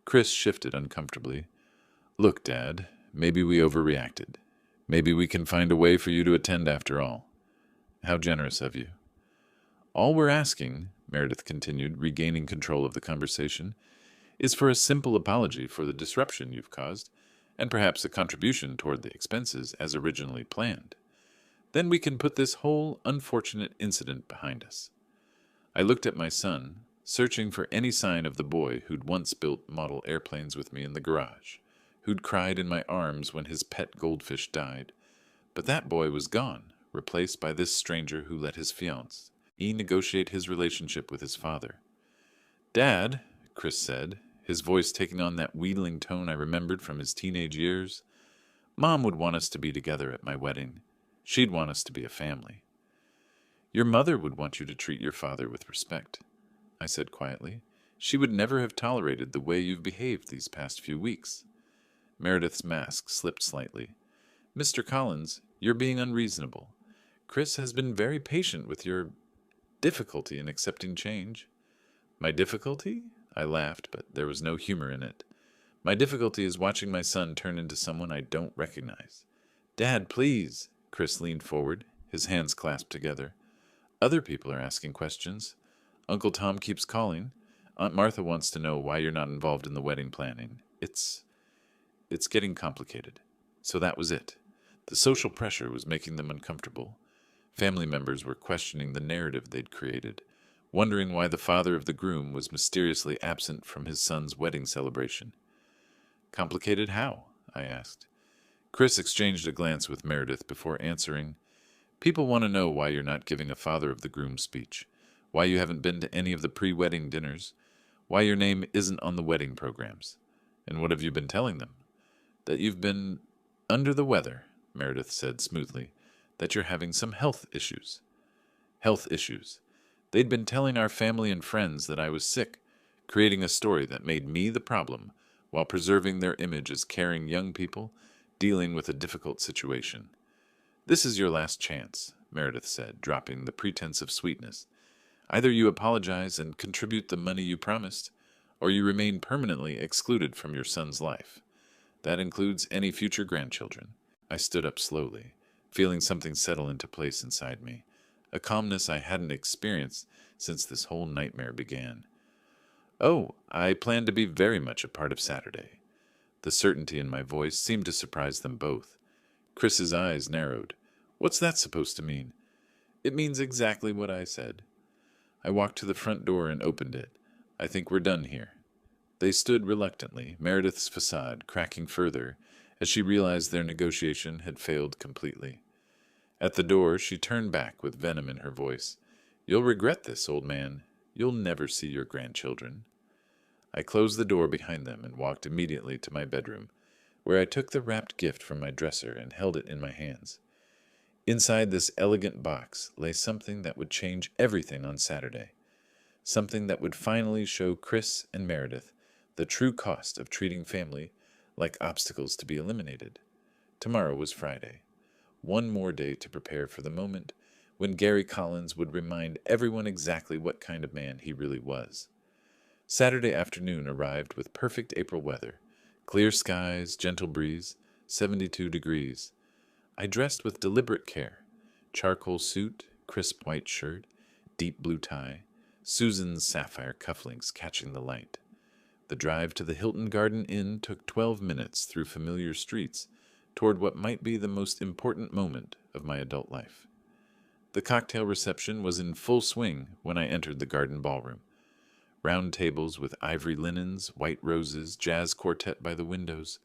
Chris shifted uncomfortably. "Look, Dad, maybe we overreacted. Maybe we can find a way for you to attend after all." "How generous of you." "All we're asking," Meredith continued, regaining control of the conversation, "is for a simple apology for the disruption you've caused, and perhaps a contribution toward the expenses as originally planned. Then we can put this whole unfortunate incident behind us." I looked at my son, searching for any sign of the boy who'd once built model airplanes with me in the garage, who'd cried in my arms when his pet goldfish died. But that boy was gone, replaced by this stranger who let his fiancée negotiate his relationship with his father. "Dad," Chris said, his voice taking on that wheedling tone I remembered from his teenage years, "Mom would want us to be together at my wedding. She'd want us to be a family." "Your mother would want you to treat your father with respect," I said quietly. "She would never have tolerated the way you've behaved these past few weeks." Meredith's mask slipped slightly. "Mr. Collins, you're being unreasonable. Chris has been very patient with your difficulty in accepting change." "My difficulty?" I laughed, but there was no humor in it. "My difficulty is watching my son turn into someone I don't recognize." "Dad, please." Chris leaned forward, his hands clasped together. "Other people are asking questions. Uncle Tom keeps calling. Aunt Martha wants to know why you're not involved in the wedding planning. It's getting complicated." So that was it. The social pressure was making them uncomfortable. Family members were questioning the narrative they'd created, wondering why the father of the groom was mysteriously absent from his son's wedding celebration. "Complicated how?" I asked. Chris exchanged a glance with Meredith before answering. People want to know why you're not giving a father of the groom speech, why you haven't been to any of the pre-wedding dinners, why your name isn't on the wedding programs. And what have you been telling them? That you've been under the weather, Meredith said smoothly, that you're having some health issues. Health issues. They'd been telling our family and friends that I was sick, creating a story that made me the problem, while preserving their image as caring young people dealing with a difficult situation. This is your last chance, Meredith said, dropping the pretense of sweetness. Either you apologize and contribute the money you promised, or you remain permanently excluded from your son's life. That includes any future grandchildren. I stood up slowly, feeling something settle into place inside me, a calmness I hadn't experienced since this whole nightmare began. Oh, I plan to be very much a part of Saturday. The certainty in my voice seemed to surprise them both. Chris's eyes narrowed. What's that supposed to mean? It means exactly what I said. I walked to the front door and opened it. I think we're done here. They stood reluctantly, Meredith's facade cracking further as she realized their negotiation had failed completely. At the door, she turned back with venom in her voice. You'll regret this, old man. You'll never see your grandchildren. I closed the door behind them and walked immediately to my bedroom, where I took the wrapped gift from my dresser and held it in my hands. Inside this elegant box lay something that would change everything on Saturday, something that would finally show Chris and Meredith the true cost of treating family like obstacles to be eliminated. Tomorrow was Friday. One more day to prepare for the moment when Gary Collins would remind everyone exactly what kind of man he really was. Saturday afternoon arrived with perfect April weather, clear skies, gentle breeze, 72 degrees. I dressed with deliberate care. Charcoal suit, crisp white shirt, deep blue tie, Susan's sapphire cufflinks catching the light. The drive to the Hilton Garden Inn took 12 minutes through familiar streets toward what might be the most important moment of my adult life. The cocktail reception was in full swing when I entered the garden ballroom. Round tables with ivory linens, white roses, jazz quartet by the windows.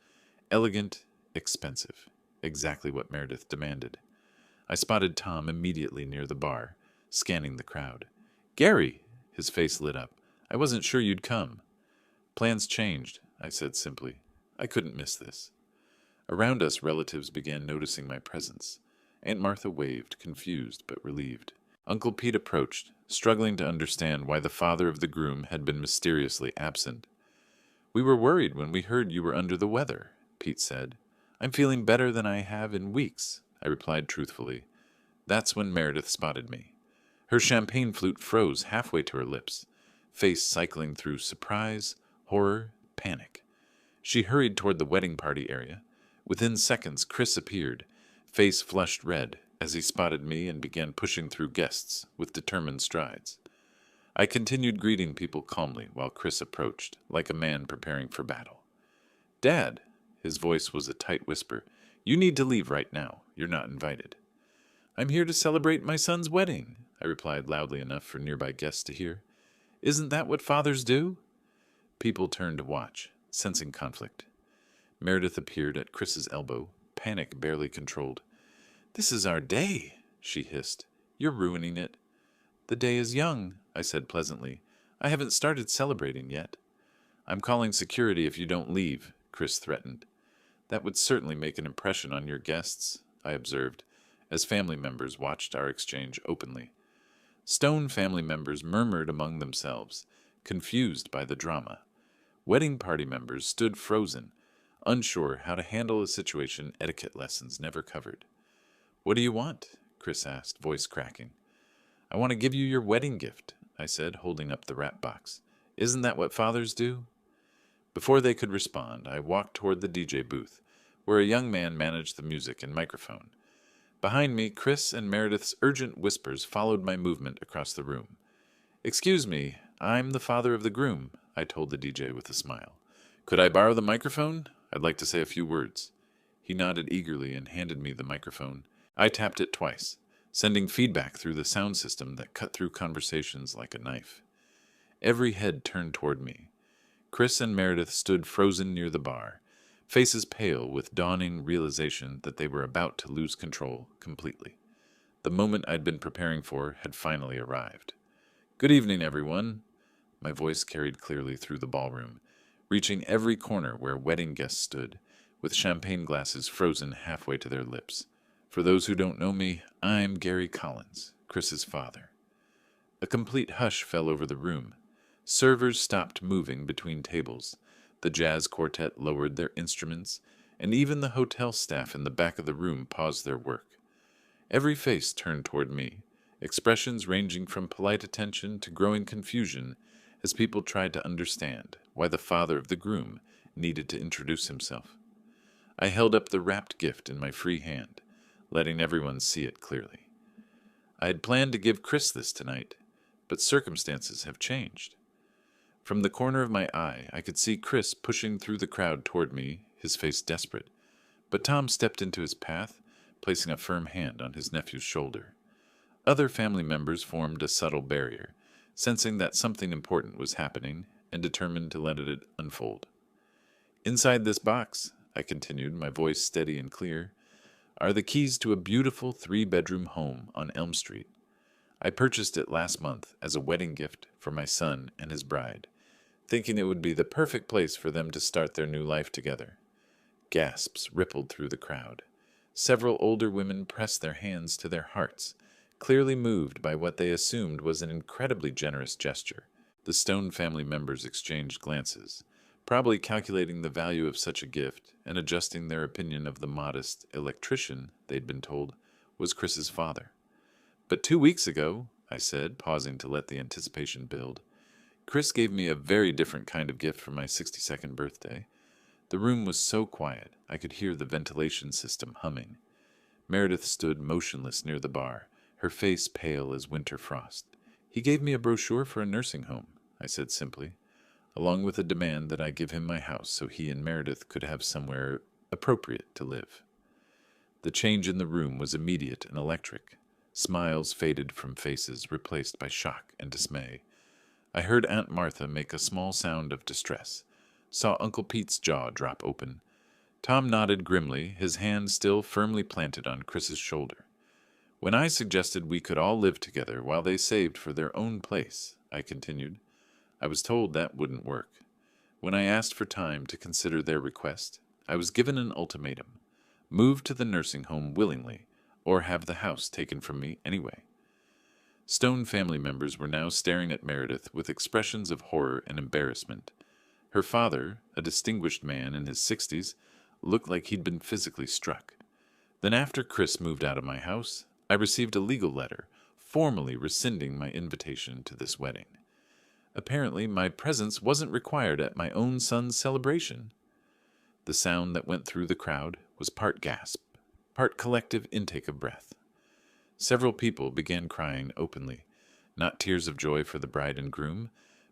Elegant, expensive. Exactly what Meredith demanded. I spotted Tom immediately near the bar, scanning the crowd. Gary! His face lit up. I wasn't sure you'd come. Plans changed, I said simply. I couldn't miss this. Around us, relatives began noticing my presence. Aunt Martha waved, confused but relieved. Uncle Pete approached, struggling to understand why the father of the groom had been mysteriously absent. We were worried when we heard you were under the weather, Pete said. I'm feeling better than I have in weeks, I replied truthfully. That's when Meredith spotted me. Her champagne flute froze halfway to her lips, face cycling through surprise, horror, panic. She hurried toward the wedding party area. Within seconds, Chris appeared, face flushed red, as he spotted me and began pushing through guests with determined strides. I continued greeting people calmly while Chris approached, like a man preparing for battle. Dad, his voice was a tight whisper, you need to leave right now. You're not invited. I'm here to celebrate my son's wedding, I replied loudly enough for nearby guests to hear. Isn't that what fathers do? People turned to watch, sensing conflict. Meredith appeared at Chris's elbow, panic barely controlled. This is our day, she hissed. You're ruining it. The day is young, I said pleasantly. I haven't started celebrating yet. I'm calling security if you don't leave, Chris threatened. That would certainly make an impression on your guests, I observed, as family members watched our exchange openly. Stone family members murmured among themselves, confused by the drama. Wedding party members stood frozen, unsure how to handle a situation etiquette lessons never covered. What do you want? Chris asked, voice cracking. I want to give you your wedding gift, I said, holding up the wrap box. Isn't that what fathers do? Before they could respond, I walked toward the DJ booth, where a young man managed the music and microphone. Behind me, Chris and Meredith's urgent whispers followed my movement across the room. Excuse me, I'm the father of the groom, I told the DJ with a smile. Could I borrow the microphone? I'd like to say a few words. He nodded eagerly and handed me the microphone. I tapped it twice, sending feedback through the sound system that cut through conversations like a knife. Every head turned toward me. Chris and Meredith stood frozen near the bar, faces pale with dawning realization that they were about to lose control completely. The moment I'd been preparing for had finally arrived. "Good evening, everyone." My voice carried clearly through the ballroom, reaching every corner where wedding guests stood, with champagne glasses frozen halfway to their lips. For those who don't know me, I'm Gary Collins, Chris's father. A complete hush fell over the room. Servers stopped moving between tables. The jazz quartet lowered their instruments, and even the hotel staff in the back of the room paused their work. Every face turned toward me, expressions ranging from polite attention to growing confusion as people tried to understand why the father of the groom needed to introduce himself. I held up the wrapped gift in my free hand, letting everyone see it clearly. I had planned to give Chris this tonight, but circumstances have changed. From the corner of my eye, I could see Chris pushing through the crowd toward me, his face desperate. But Tom stepped into his path, placing a firm hand on his nephew's shoulder. Other family members formed a subtle barrier, sensing that something important was happening and determined to let it unfold. "Inside this box," I continued, my voice steady and clear, "are the keys to a beautiful 3-bedroom home on Elm Street. I purchased it last month as a wedding gift for my son and his bride, thinking it would be the perfect place for them to start their new life together." Gasps rippled through the crowd. Several older women pressed their hands to their hearts, clearly moved by what they assumed was an incredibly generous gesture. The Stone family members exchanged glances, probably calculating the value of such a gift and adjusting their opinion of the modest electrician they'd been told was Chris's father. "But 2 weeks ago," I said, pausing to let the anticipation build, "Chris gave me a very different kind of gift for my 62nd birthday. The room was so quiet, I could hear the ventilation system humming. Meredith stood motionless near the bar, her face pale as winter frost. He gave me a brochure for a nursing home," I said simply, "along with a demand that I give him my house so he and Meredith could have somewhere appropriate to live." The change in the room was immediate and electric. Smiles faded from faces, replaced by shock and dismay. I heard Aunt Martha make a small sound of distress, saw Uncle Pete's jaw drop open. Tom nodded grimly, his hand still firmly planted on Chris's shoulder. "When I suggested we could all live together while they saved for their own place," I continued, "I was told that wouldn't work. When I asked for time to consider their request, I was given an ultimatum: move to the nursing home willingly, or have the house taken from me anyway." Stone family members were now staring at Meredith with expressions of horror and embarrassment. Her father, a distinguished man in his 60s, looked like he'd been physically struck. Then after Chris moved out of my house, I received a legal letter, formally rescinding my invitation to this wedding. Apparently, my presence wasn't required at my own son's celebration. The sound that went through the crowd was part gasp, part collective intake of breath. Several people began crying openly, not tears of joy for the bride and groom,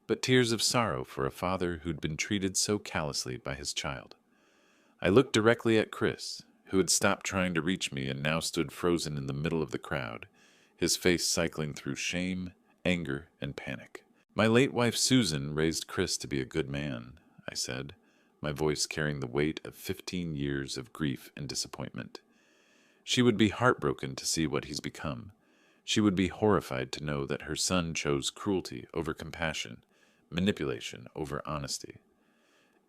but tears of sorrow for a father who'd been treated so callously by his child. I looked directly at Chris, who had stopped trying to reach me and now stood frozen in the middle of the crowd, his face cycling through shame, anger, and panic. "My late wife Susan raised Chris to be a good man," I said, my voice carrying the weight of 15 years of grief and disappointment. "She would be heartbroken to see what he's become. She would be horrified to know that her son chose cruelty over compassion, manipulation over honesty."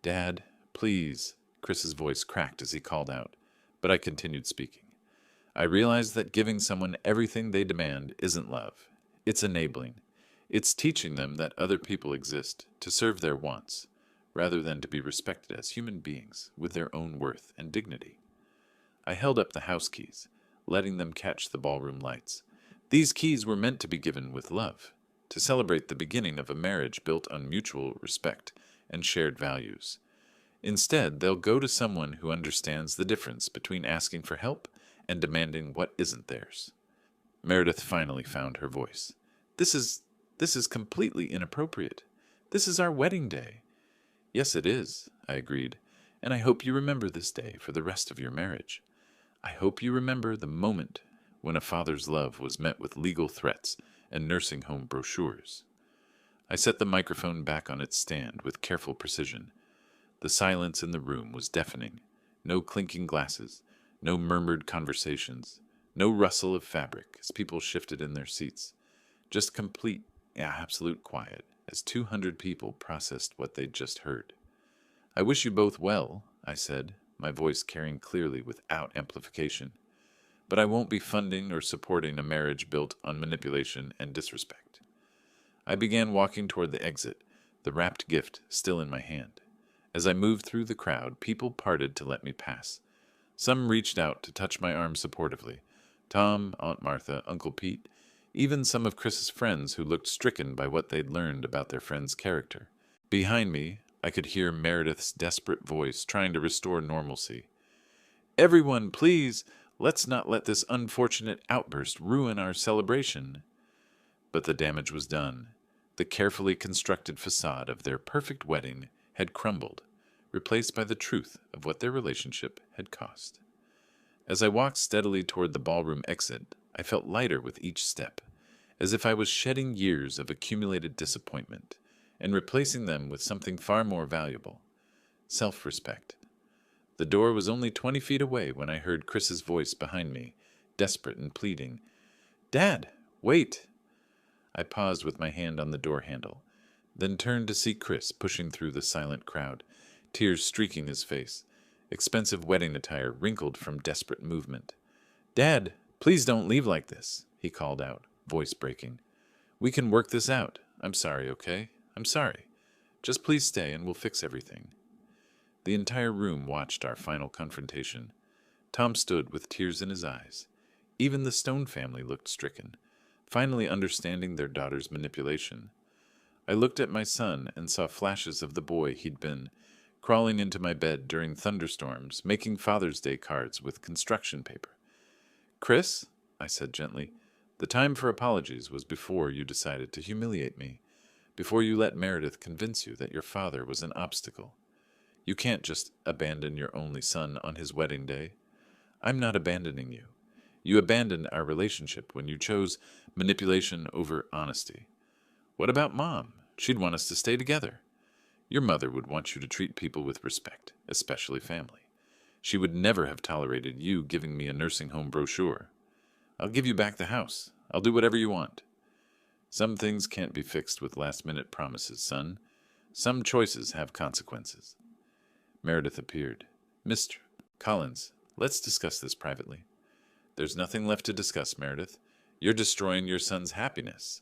"Dad, please," Chris's voice cracked as he called out, but I continued speaking. "I realize that giving someone everything they demand isn't love. It's enabling. It's teaching them that other people exist to serve their wants, rather than to be respected as human beings with their own worth and dignity." I held up the house keys, letting them catch the ballroom lights. These keys were meant to be given with love, to celebrate the beginning of a marriage built on mutual respect and shared values. Instead, they'll go to someone who understands the difference between asking for help and demanding what isn't theirs. Meredith finally found her voice. This is completely inappropriate. This is our wedding day." "Yes, it is," I agreed, "and I hope you remember this day for the rest of your marriage. I hope you remember the moment when a father's love was met with legal threats and nursing home brochures." I set the microphone back on its stand with careful precision. The silence in the room was deafening. No clinking glasses, no murmured conversations, No rustle of fabric as people shifted in their seats. Just complete, absolute quiet as 200 people processed what they'd just heard. I wish you both well, I said, my voice carrying clearly without amplification. But I won't be funding or supporting a marriage built on manipulation and disrespect. I began walking toward the exit, the wrapped gift still in my hand. As I moved through the crowd, people parted to let me pass. Some reached out to touch my arm supportively. Tom, Aunt Martha, Uncle Pete, even some of Chris's friends who looked stricken by what they'd learned about their friend's character. Behind me, I could hear Meredith's desperate voice trying to restore normalcy. "Everyone, please, let's not let this unfortunate outburst ruin our celebration." But the damage was done. The carefully constructed facade of their perfect wedding had crumbled, replaced by the truth of what their relationship had cost. As I walked steadily toward the ballroom exit, I felt lighter with each step, as if I was shedding years of accumulated disappointment and replacing them with something far more valuable: self-respect. The door was only 20 feet away when I heard Chris's voice behind me, desperate and pleading. "Dad, wait!" I paused with my hand on the door handle, then turned to see Chris pushing through the silent crowd, tears streaking his face, expensive wedding attire wrinkled from desperate movement. "Dad, please don't leave like this," he called out, voice breaking. "We can work this out. I'm sorry, okay? I'm sorry. Just please stay and we'll fix everything." The entire room watched our final confrontation. Tom stood with tears in his eyes. Even the Stone family looked stricken, finally understanding their daughter's manipulation. I looked at my son and saw flashes of the boy he'd been, crawling into my bed during thunderstorms, making Father's Day cards with construction paper. "Chris," I said gently, "the time for apologies was before you decided to humiliate me, before you let Meredith convince you that your father was an obstacle. You can't just abandon your only son on his wedding day. I'm not abandoning you. You abandoned our relationship when you chose manipulation over honesty. What about Mom? She'd want us to stay together. Your mother would want you to treat people with respect, especially family. She would never have tolerated you giving me a nursing home brochure. I'll give you back the house. I'll do whatever you want. Some things can't be fixed with last-minute promises, son. Some choices have consequences." Meredith appeared. "Mr. Collins, let's discuss this privately." "There's nothing left to discuss, Meredith. You're destroying your son's happiness."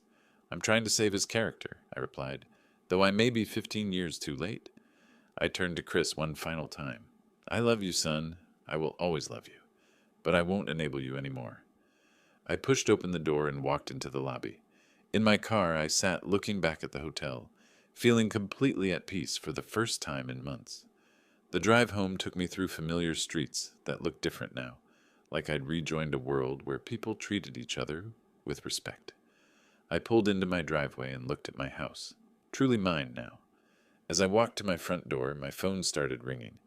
"I'm trying to save his character," I replied, "though I may be 15 years too late." I turned to Chris one final time. "I love you, son. I will always love you. But I won't enable you anymore." I pushed open the door and walked into the lobby. In my car, I sat looking back at the hotel, feeling completely at peace for the first time in months. The drive home took me through familiar streets that looked different now, like I'd rejoined a world where people treated each other with respect. I pulled into my driveway and looked at my house, truly mine now. As I walked to my front door, my phone started ringing.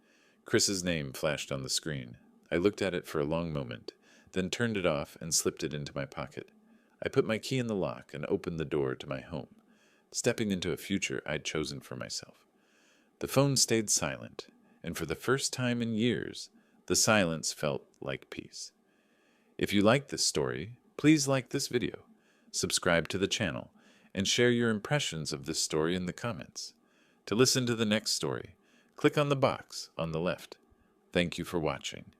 Chris's name flashed on the screen. I looked at it for a long moment, then turned it off and slipped it into my pocket. I put my key in the lock and opened the door to my home, stepping into a future I'd chosen for myself. The phone stayed silent, and for the first time in years, the silence felt like peace. If you like this story, please like this video, subscribe to the channel, and share your impressions of this story in the comments. To listen to the next story, click on the box on the left. Thank you for watching.